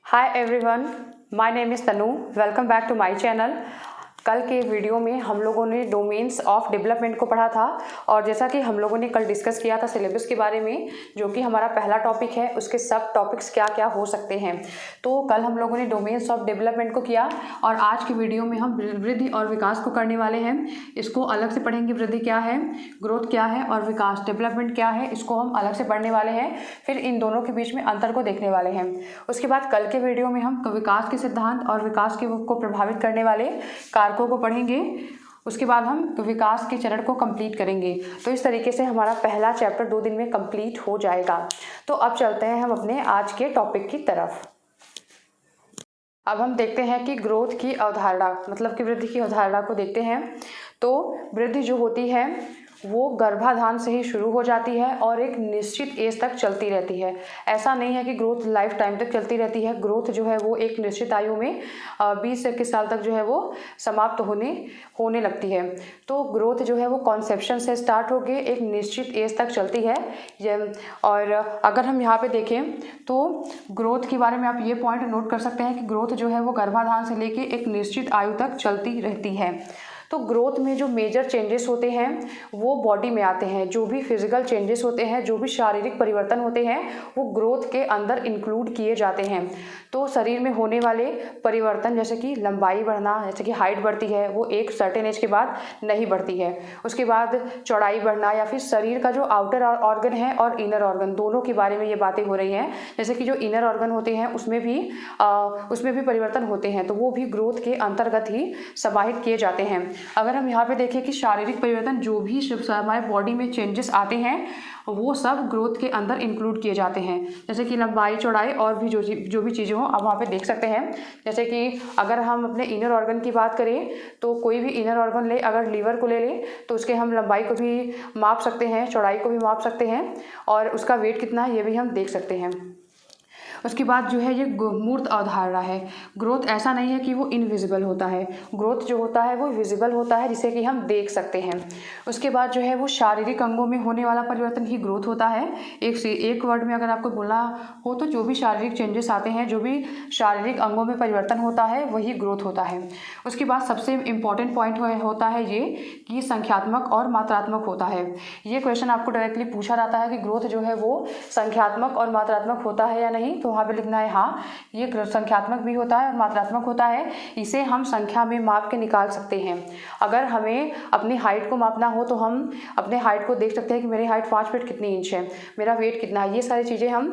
Hi everyone, my name is Tanu. Welcome back to my channel. कल के video में हम लोगों ने डोमेन्स ऑफ डेवलपमेंट को पढ़ा था और जैसा कि हम लोगों ने कल डिस्कस किया था सिलेबस के बारे में, जो कि हमारा पहला टॉपिक है, उसके सब टॉपिक्स क्या क्या हो सकते हैं। तो कल हम लोगों ने डोमेन्स ऑफ डेवलपमेंट को किया और आज की वीडियो में हम वृद्धि और विकास को करने वाले हैं। इसको अलग से पढ़ेंगे, वृद्धि क्या है, ग्रोथ क्या है और विकास डेवलपमेंट क्या है, इसको हम अलग से पढ़ने वाले हैं। फिर इन दोनों के बीच में अंतर को देखने वाले हैं। उसके बाद कल के वीडियो में हम विकास के सिद्धांत और विकास को प्रभावित करने वाले कारकों को पढ़ेंगे। उसके बाद हम विकास के चरण को कंप्लीट करेंगे। तो इस तरीके से हमारा पहला चैप्टर 2 दिन में कंप्लीट हो जाएगा। तो अब चलते हैं हम अपने आज के टॉपिक की तरफ। अब हम देखते हैं कि ग्रोथ की अवधारणा मतलब कि वृद्धि की अवधारणा को देखते हैं। तो वृद्धि जो होती है वो गर्भाधान से ही शुरू हो जाती है और एक निश्चित एज तक चलती रहती है। ऐसा नहीं है कि ग्रोथ लाइफ टाइम तक चलती रहती है। ग्रोथ जो है वो एक निश्चित आयु में 20 से 21 साल तक जो है वो समाप्त होने लगती है। तो ग्रोथ जो है वो कॉन्सेप्शन से स्टार्ट होकर एक निश्चित एज तक चलती है। और अगर हम यहाँ पे देखें तो ग्रोथ के बारे में आप ये पॉइंट नोट कर सकते हैं कि ग्रोथ जो है वो गर्भाधान से लेके एक निश्चित आयु तक चलती रहती है। तो ग्रोथ में जो मेजर चेंजेस होते हैं वो बॉडी में आते हैं। जो भी फिजिकल चेंजेस होते हैं, जो भी शारीरिक परिवर्तन होते हैं, वो ग्रोथ के अंदर इंक्लूड किए जाते हैं। तो शरीर में होने वाले परिवर्तन जैसे कि लंबाई बढ़ना, जैसे कि हाइट बढ़ती है, वो एक सर्टेन एज के बाद नहीं बढ़ती है। उसके बाद चौड़ाई बढ़ना या फिर शरीर का जो आउटर ऑर्गन है और इनर ऑर्गन, दोनों के बारे में ये बातें हो रही हैं। जैसे कि जो इनर ऑर्गन होते हैं उसमें भी परिवर्तन होते हैं, तो वो भी ग्रोथ के अंतर्गत ही समाहित किए जाते हैं। अगर हम यहाँ पे देखें कि शारीरिक परिवर्तन जो भी हमारे बॉडी में चेंजेस आते हैं वो सब ग्रोथ के अंदर इंक्लूड किए जाते हैं। जैसे कि लंबाई, चौड़ाई और भी जो भी चीज़ें हों आप वहाँ पे देख सकते हैं। जैसे कि अगर हम अपने इनर ऑर्गन की बात करें तो कोई भी इनर ऑर्गन ले, अगर लीवर को ले लें तो उसके हम लंबाई को भी माप सकते हैं, चौड़ाई को भी माप सकते हैं और उसका वेट कितना है ये भी हम देख सकते हैं। उसके बाद जो है ये मूर्त अवधारणा है। ग्रोथ ऐसा नहीं है कि वो इनविजिबल होता है। ग्रोथ जो होता है वो विजिबल होता है, जिसे कि हम देख सकते हैं। उसके बाद जो है वो शारीरिक अंगों में होने वाला परिवर्तन ही ग्रोथ होता है। एक वर्ड में अगर आपको बोलना हो तो जो भी शारीरिक चेंजेस आते हैं, जो भी शारीरिक अंगों में परिवर्तन होता है वही ग्रोथ होता है। उसके बाद सबसे इम्पॉर्टेंट पॉइंट होता है ये कि संख्यात्मक और मात्रात्मक होता है। ये क्वेश्चन आपको डायरेक्टली पूछा जाता है कि ग्रोथ जो है वो संख्यात्मक और मात्रात्मक होता है या नहीं। तो वहाँ पे लिखना है हाँ, ये संख्यात्मक भी होता है और मात्रात्मक होता है। इसे हम संख्या में माप के निकाल सकते हैं। अगर हमें अपनी हाइट को मापना हो तो हम अपने हाइट को देख सकते हैं कि मेरी हाइट 5 फीट कितनी इंच है, मेरा वेट कितना है। ये सारी चीज़ें हम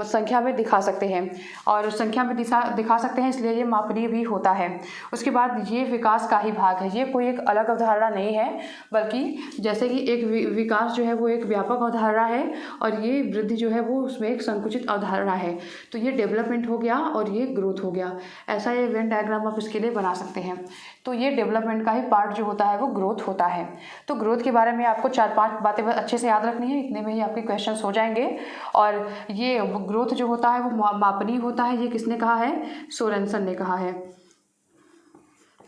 संख्या में दिखा सकते हैं और संख्या में दिखा सकते हैं, इसलिए ये मापनीय भी होता है। उसके बाद ये विकास का ही भाग है। ये कोई एक अलग अवधारणा नहीं है, बल्कि जैसे कि एक विकास जो है वो एक व्यापक अवधारणा है और ये वृद्धि जो है वो उसमें एक संकुचित अवधारणा है। तो ये डेवलपमेंट हो गया और ये ग्रोथ हो गया। ऐसा ये वेन डायग्राम आप इसके लिए बना सकते हैं। तो ये डेवलपमेंट का ही पार्ट जो होता है वो ग्रोथ होता है। तो ग्रोथ के बारे में आपको 4-5 बातें अच्छे से याद रखनी है, इतने में ही आपके क्वेश्चंस हो जाएंगे। और ये ग्रोथ जो होता है वो मापनीय होता है। ये किसने कहा है? सोरेनसन ने कहा है।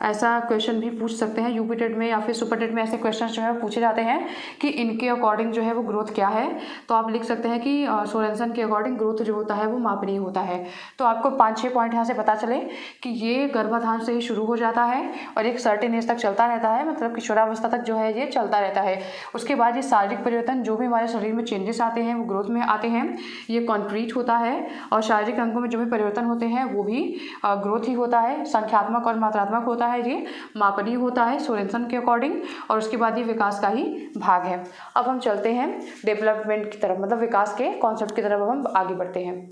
ऐसा क्वेश्चन भी पूछ सकते हैं यूपी टेट में या फिर सुपर टेट में। ऐसे क्वेश्चन जो है पूछे जाते हैं कि इनके अकॉर्डिंग जो है वो ग्रोथ क्या है। तो आप लिख सकते हैं कि सोरेनसन के अकॉर्डिंग ग्रोथ जो होता है वो मापनीय होता है। तो आपको 5-6 पॉइंट यहाँ से पता चले कि ये गर्भाधान से ही शुरू हो जाता है और एक सर्टेन एज तक चलता रहता है, मतलब किशोरावस्था तक जो है ये चलता रहता है। उसके बाद ये शारीरिक परिवर्तन जो भी हमारे शरीर में चेंजेस आते हैं वो ग्रोथ में आते हैं। ये कॉन्क्रीट होता है और शारीरिक अंगों में जो भी परिवर्तन होते हैं वो भी ग्रोथ ही होता है। संख्यात्मक और मात्रात्मक होता है, ये मापनीय होता है सोरेनसन के अकॉर्डिंग। और उसके बाद ये विकास का ही भाग है। अब हम चलते हैं डेवलपमेंट की तरफ, मतलब विकास के कॉन्सेप्ट की तरफ हम आगे बढ़ते हैं।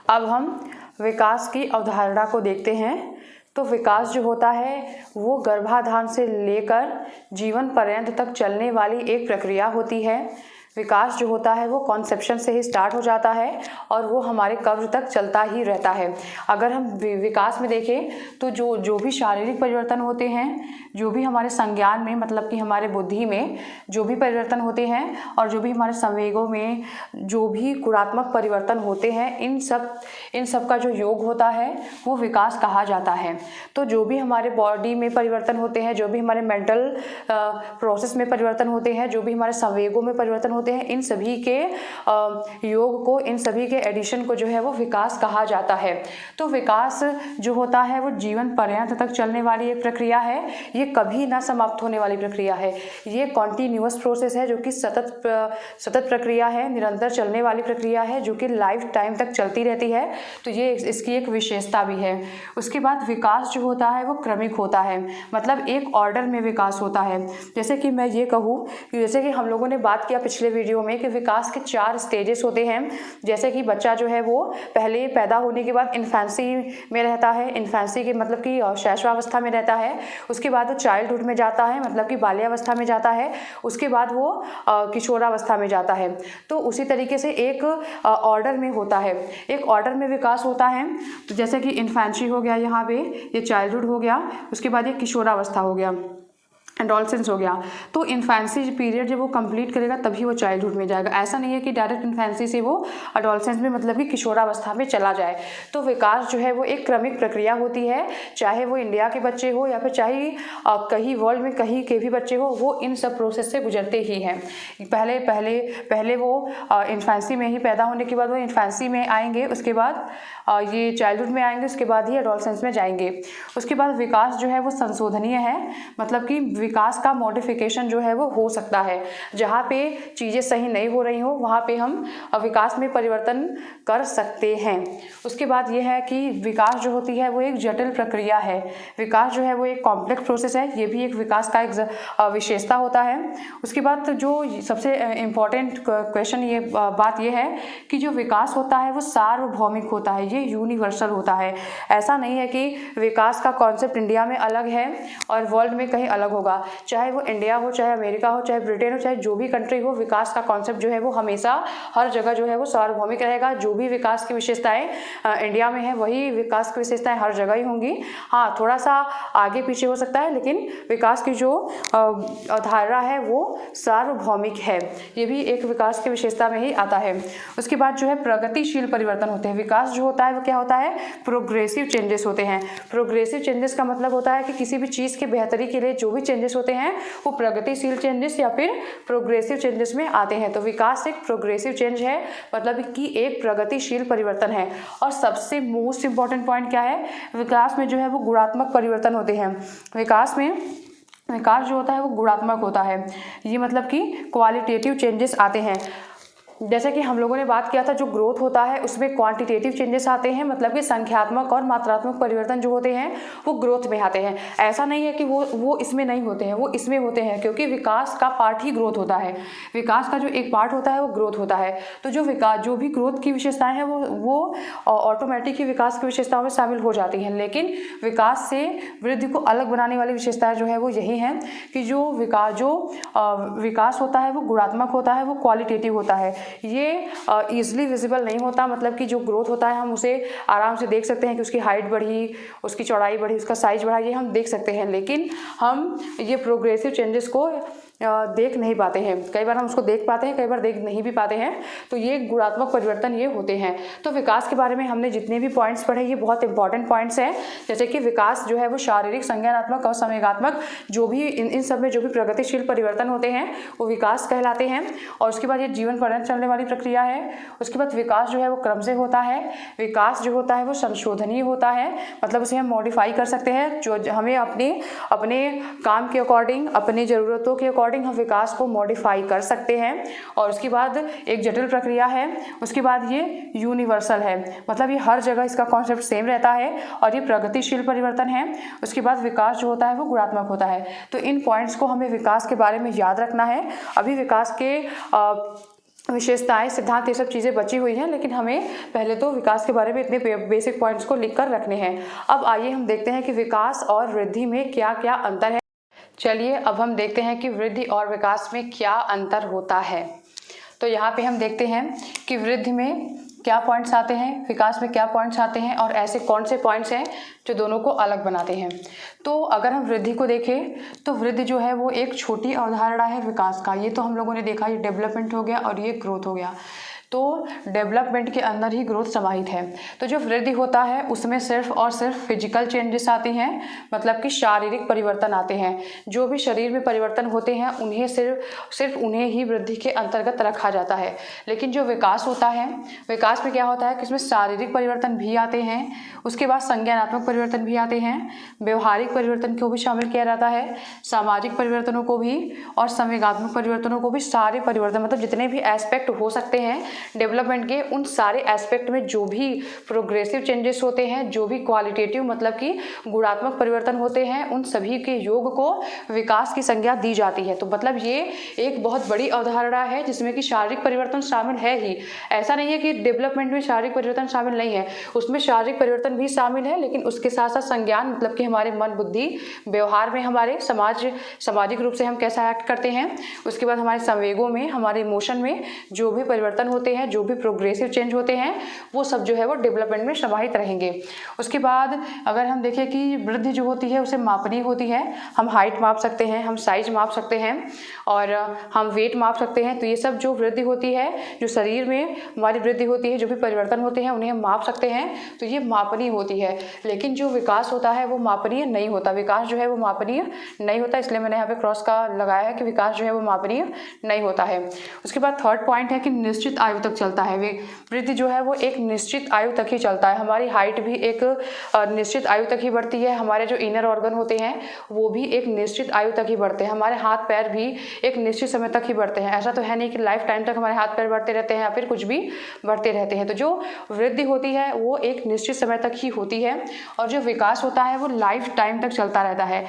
अब हम विकास की अवधारणा को देखते हैं। तो विकास जो होता है वो गर्भाधान से लेकर जीवन पर्यंत तक चलने वाली एक प्रक्रिया होती है। विकास जो होता है वो कॉन्सेप्शन से ही स्टार्ट हो जाता है और वो हमारे कब्र तक चलता ही रहता है। अगर हम विकास में देखें तो जो भी शारीरिक परिवर्तन होते हैं, जो भी हमारे संज्ञान में मतलब कि हमारे बुद्धि में जो भी परिवर्तन होते हैं और जो भी हमारे संवेगों में जो भी गुणात्मक परिवर्तन होते हैं, इन सब का जो योग होता है वो विकास कहा जाता है। तो जो भी हमारे बॉडी में परिवर्तन होते हैं, जो भी हमारे मेंटल प्रोसेस में परिवर्तन होते हैं, जो भी हमारे संवेगों में परिवर्तन होते हैं, इन सभी के योग को, इन सभी के एडिशन को जो है वो विकास कहा जाता है। तो विकास जो होता है वो जीवन पर्यंत तक चलने वाली एक प्रक्रिया है, ये कभी ना समाप्त होने वाली प्रक्रिया है, ये कॉन्टिन्यूअस प्रोसेस है जो कि सतत प्रक्रिया है, निरंतर चलने वाली प्रक्रिया है जो कि लाइफ टाइम तक चलती रहती है। तो ये इसकी एक विशेषता भी है। उसके बाद विकास जो होता है वो क्रमिक होता है, मतलब एक ऑर्डर में विकास होता है। जैसे कि मैं ये कहूँ कि जैसे कि हम लोगों ने बात किया पिछले वीडियो में कि विकास के 4 स्टेजेस होते हैं। जैसे कि बच्चा जो है वो पहले पैदा होने के बाद इन्फेंसी में रहता है, इन्फेंसी के मतलब कि शैशवावस्था में रहता है, उसके बाद वो चाइल्डहुड में जाता है मतलब कि बाल्यावस्था में जाता है, उसके बाद वो किशोरावस्था में जाता है। तो उसी तरीके से एक ऑर्डर में होता है, एक ऑर्डर में विकास होता है। तो जैसे कि इन्फेंसी हो गया, यहाँ पे ये चाइल्डहुड हो गया, उसके बाद ये किशोरावस्था हो गया, एडोलसेंस हो गया। तो इन्फेंसी पीरियड जब वो कंप्लीट करेगा तभी वो चाइल्डहुड में जाएगा। ऐसा नहीं है कि डायरेक्ट इन्फेंसी से वो एडोलसेंस में मतलब कि किशोरावस्था में चला जाए। तो विकास जो है वो एक क्रमिक प्रक्रिया होती है, चाहे वो इंडिया के बच्चे हो या फिर चाहे कहीं वर्ल्ड में कहीं के भी बच्चे हो, वो इन सब प्रोसेस से गुजरते ही हैं। पहले वो इन्फेंसी में ही पैदा होने के बाद वो इन्फेंसी में आएंगे, उसके बाद ये चाइल्डहुड में आएंगे, उसके बाद ही एडोलसेंस में जाएंगे। उसके बाद विकास जो है वो संशोधनीय है, मतलब कि विकास का मॉडिफिकेशन जो है वो हो सकता है। जहाँ पे चीज़ें सही नहीं हो रही हो वहाँ पे हम विकास में परिवर्तन कर सकते हैं। उसके बाद ये है कि विकास जो होती है वो एक जटिल प्रक्रिया है, विकास जो है वो एक कॉम्प्लेक्स प्रोसेस है, ये भी एक विकास का एक विशेषता होता है। उसके बाद जो सबसे इम्पॉर्टेंट क्वेश्चन ये बात ये है कि जो विकास होता है वो सार्वभौमिक होता है, ये यूनिवर्सल होता है। ऐसा नहीं है कि विकास का कॉन्सेप्ट इंडिया में अलग है और वर्ल्ड में कहीं अलग होगा। चाहे वो इंडिया हो, चाहे अमेरिका हो, चाहे ब्रिटेन हो, चाहे जो भी कंट्री हो, विकास का कॉन्सेप्ट जो है वो हमेशा हर जगह जो है वो सार्वभौमिक रहेगा। जो भी विकास की विशेषताएं इंडिया में है वही विकास की विशेषताएं हर जगह ही होंगी। हाँ, थोड़ा सा आगे पीछे हो सकता है, लेकिन विकास की जो अवधारणा है वो सार्वभौमिक है। ये भी एक विकास की विशेषता में ही आता है। उसके बाद जो है प्रगतिशील परिवर्तन होते हैं। विकास जो होता है वो क्या होता है? प्रोग्रेसिव चेंजेस होते हैं। प्रोग्रेसिव चेंजेस का मतलब होता है कि किसी भी चीज़ की बेहतरी के लिए जो भी चेंजेस होते हैं वो प्रगतिशील चेंजेस या फिर प्रोग्रेसिव चेंजेस में आते हैं। तो विकास एक प्रोग्रेसिव चेंज है, मतलब कि एक प्रगतिशील परिवर्तन है। और सबसे मोस्ट इंपॉर्टेंट पॉइंट क्या है? विकास में जो है वो गुणात्मक परिवर्तन होते हैं। विकास जो होता है वो गुणात्मक होता है, ये मतलब कि क्वालिटेटिव चेंजेस आते हैं। जैसे कि हम लोगों ने बात किया था, जो ग्रोथ होता है उसमें क्वांटिटेटिव चेंजेस आते हैं, मतलब कि संख्यात्मक और मात्रात्मक परिवर्तन जो होते हैं वो ग्रोथ में आते हैं। ऐसा नहीं है कि वो इसमें नहीं होते हैं, वो इसमें होते हैं, क्योंकि विकास का पार्ट ही ग्रोथ होता है। विकास का जो एक पार्ट होता है वो ग्रोथ होता है। तो जो भी ग्रोथ की विशेषताएं हैं वो ऑटोमेटिक ही विकास की विशेषताओं में शामिल हो जाती हैं। लेकिन विकास से वृद्धि को अलग बनाने वाली विशेषताएं जो है वो यही हैं कि जो विकास होता है वो गुणात्मक होता है, वो क्वालिटेटिव होता है। ये ईजिली विजिबल नहीं होता, मतलब कि जो ग्रोथ होता है हम उसे आराम से देख सकते हैं कि उसकी हाइट बढ़ी, उसकी चौड़ाई बढ़ी, उसका साइज बढ़ा, ये हम देख सकते हैं। लेकिन हम ये प्रोग्रेसिव चेंजेस को देख नहीं पाते हैं। कई बार हम उसको देख पाते हैं, कई बार देख नहीं भी पाते हैं। तो ये गुणात्मक परिवर्तन ये होते हैं। तो विकास के बारे में हमने जितने भी पॉइंट्स पढ़े ये बहुत इंपॉर्टेंट पॉइंट्स हैं। जैसे कि विकास जो है वो शारीरिक, संज्ञानात्मक और संवेगात्मक, जो भी इन सब में जो भी प्रगतिशील परिवर्तन होते हैं वो विकास कहलाते हैं। और उसके बाद ये जीवन पर्यंत चलने वाली प्रक्रिया है। उसके बाद विकास जो है वो क्रम से होता है। विकास जो होता है वो संशोधनीय होता है, मतलब उसे हम मॉडिफाई कर सकते हैं। जो हमें अपने काम के अकॉर्डिंग, अपनी ज़रूरतों के अकॉर्डिंग हम विकास को मॉडिफाई कर सकते हैं। और उसके बाद एक जटिल प्रक्रिया है। उसके बाद ये यूनिवर्सल है, मतलब ये हर जगह इसका कॉन्सेप्ट सेम रहता है और ये प्रगतिशील परिवर्तन है। उसके बाद विकास जो होता है वो गुणात्मक होता है। तो इन पॉइंट्स को हमें विकास के बारे में याद रखना है। अभी विकास के विशेषताएं, सिद्धांत, ये सब चीज़ें बची हुई हैं, लेकिन हमें पहले तो विकास के बारे में इतने बेसिक पॉइंट्स को लिख कर रखने हैं। अब आइए हम देखते हैं कि विकास और वृद्धि में क्या क्या अंतर है। चलिए अब हम देखते हैं कि वृद्धि और विकास में क्या अंतर होता है। तो यहाँ पे हम देखते हैं कि वृद्धि में क्या पॉइंट्स आते हैं, विकास में क्या पॉइंट्स आते हैं और ऐसे कौन से पॉइंट्स हैं जो दोनों को अलग बनाते हैं। तो अगर हम वृद्धि को देखें तो वृद्धि जो है वो एक छोटी अवधारणा है विकास का। ये तो हम लोगों ने देखा, ये डेवलपमेंट हो गया और ये ग्रोथ हो गया। तो डेवलपमेंट के अंदर ही ग्रोथ समाहित है। तो जो वृद्धि होता है उसमें सिर्फ और सिर्फ फिजिकल चेंजेस आती हैं, मतलब कि शारीरिक परिवर्तन आते हैं। जो भी शरीर में परिवर्तन होते हैं उन्हें सिर्फ उन्हें ही वृद्धि के अंतर्गत रखा जाता है। लेकिन जो विकास होता है, विकास में क्या होता है कि इसमें शारीरिक परिवर्तन भी आते हैं, उसके बाद संज्ञानात्मक परिवर्तन भी आते हैं, व्यवहारिक परिवर्तन को भी शामिल किया जाता है, सामाजिक परिवर्तनों को भी और संवेगात्मक परिवर्तनों को भी। सारे परिवर्तन मतलब जितने भी एस्पेक्ट हो सकते हैं डेवलपमेंट के, उन सारे एस्पेक्ट में जो भी प्रोग्रेसिव चेंजेस होते हैं, जो भी क्वालिटेटिव मतलब कि गुणात्मक परिवर्तन होते हैं, उन सभी के योग को विकास की संज्ञा दी जाती है। तो मतलब ये एक बहुत बड़ी अवधारणा है जिसमें कि शारीरिक परिवर्तन शामिल है ही। ऐसा नहीं है कि डेवलपमेंट में शारीरिक परिवर्तन शामिल नहीं है, उसमें शारीरिक परिवर्तन भी शामिल है, लेकिन उसके साथ साथ संज्ञान मतलब कि हमारे मन, बुद्धि, व्यवहार में, हमारे सामाजिक रूप से हम कैसा एक्ट करते हैं, उसके बाद हमारे संवेगों में, हमारे इमोशन में जो भी परिवर्तन होते हैं, जो भी प्रोग्रेसिव चेंज होते हैं, वो सब जो है वो डेवलपमेंट में समाहित रहेंगे। उसके बाद अगर हम देखें कि वृद्धि जो होती है उसे मापनीय होती है। हम हाइट माप सकते हैं, हम साइज माप सकते हैं और हम वेट माप सकते हैं। तो ये सब जो वृद्धि होती है, जो शरीर में हमारी वृद्धि होती है, जो भी परिवर्तन होते हैं उन्हें हम माप सकते हैं, तो ये मापनीय होती है। लेकिन जो विकास होता है वो मापनीय नहीं होता, विकास जो है वो मापनीय नहीं होता, इसलिए मैंने यहाँ पे क्रॉस का लगाया है कि विकास जो है वो मापनीय नहीं होता है। उसके बाद थर्ड पॉइंट है कि निश्चित आयु तक चलता है। वृद्धि जो है वो एक निश्चित आयु तक ही चलता है। हमारी हाइट भी एक निश्चित आयु तक ही बढ़ती है, हमारे जो इनर ऑर्गन होते हैं वो भी एक निश्चित आयु तक ही बढ़ते हैं, हमारे हाथ पैर भी एक निश्चित समय तक ही बढ़ते हैं। ऐसा तो है नहीं कि लाइफ टाइम तक हमारे हाथ पैर बढ़ते रहते हैं या फिर कुछ भी बढ़ते रहते हैं। तो जो वृद्धि होती है वो एक निश्चित समय तक ही होती है और जो विकास होता है वो लाइफ टाइम तक चलता रहता है।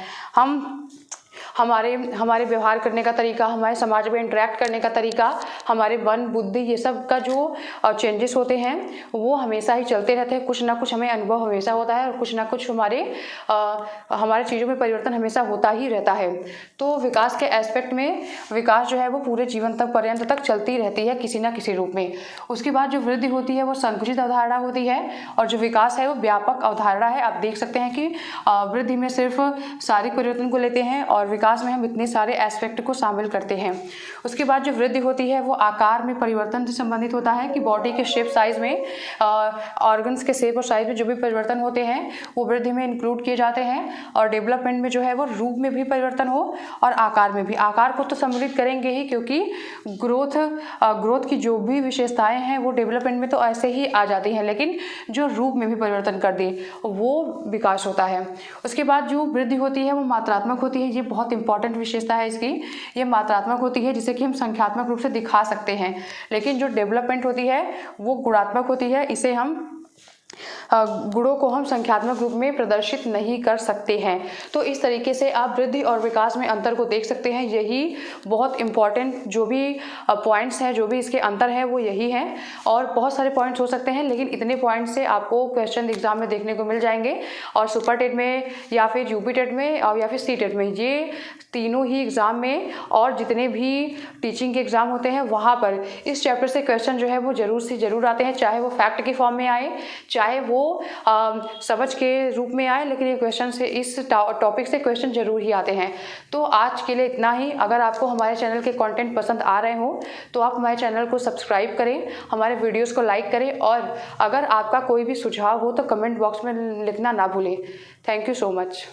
हमारे व्यवहार करने का तरीका, हमारे समाज में इंटरेक्ट करने का तरीका, हमारे मन, बुद्धि, ये सब का जो चेंजेस होते हैं वो हमेशा ही चलते रहते हैं। कुछ ना कुछ हमें अनुभव हमेशा होता है और कुछ ना कुछ हमारे चीज़ों में परिवर्तन हमेशा होता ही रहता है। तो विकास के एस्पेक्ट में विकास जो है वो पूरे जीवन तक पर्यंत तक चलती रहती है किसी ना किसी रूप में। उसके बाद जो वृद्धि होती है वो संकुचित अवधारणा होती है और जो विकास है वो व्यापक अवधारणा है। आप देख सकते हैं कि वृद्धि में सिर्फ शारीरिक परिवर्तन को लेते हैं और विकास में हम इतने सारे एस्पेक्ट को शामिल करते हैं। उसके बाद जो वृद्धि होती है वो आकार में परिवर्तन से संबंधित होता है कि बॉडी के शेप, साइज में, ऑर्गन्स के शेप और साइज में जो भी परिवर्तन होते हैं वो वृद्धि में इंक्लूड किए जाते हैं। और डेवलपमेंट में जो है वो रूप में भी परिवर्तन हो और आकार में भी। आकार को तो सम्मिलित करेंगे ही क्योंकि ग्रोथ की जो भी विशेषताएं हैं वो डेवलपमेंट में तो ऐसे ही आ जाती हैं, लेकिन जो रूप में भी परिवर्तन कर दे वो विकास होता है। उसके बाद जो वृद्धि होती है वो मात्रात्मक होती है। ये बहुत इंपॉर्टेंट विशेषता है इसकी, ये मात्रात्मक होती है जिसे कि हम संख्यात्मक रूप से दिखा सकते हैं। लेकिन जो डेवलपमेंट होती है वो गुणात्मक होती है, इसे हम गुणों को हम संख्यात्मक रूप में प्रदर्शित नहीं कर सकते हैं। तो इस तरीके से आप वृद्धि और विकास में अंतर को देख सकते हैं। यही बहुत इंपॉर्टेंट जो भी पॉइंट्स हैं, जो भी इसके अंतर है वो यही हैं। और बहुत सारे पॉइंट्स हो सकते हैं, लेकिन इतने पॉइंट्स से आपको क्वेश्चन एग्जाम में देखने को मिल जाएंगे। और सुपर टेट में या फिर यूपी टेट में और या फिर सी टेट में, ये तीनों ही एग्ज़ाम में और जितने भी टीचिंग के एग्ज़ाम होते हैं वहाँ पर इस चैप्टर से क्वेश्चन जो है वो ज़रूर से ज़रूर आते हैं, चाहे वो फैक्ट की फॉर्म में आए, चाहे वो समझ के रूप में आए, लेकिन ये क्वेश्चन से, इस टॉपिक से क्वेश्चन जरूर ही आते हैं। तो आज के लिए इतना ही। अगर आपको हमारे चैनल के कंटेंट पसंद आ रहे हो तो आप हमारे चैनल को सब्सक्राइब करें, हमारे वीडियोस को लाइक करें और अगर आपका कोई भी सुझाव हो तो कमेंट बॉक्स में लिखना ना भूलें। Thank you so much.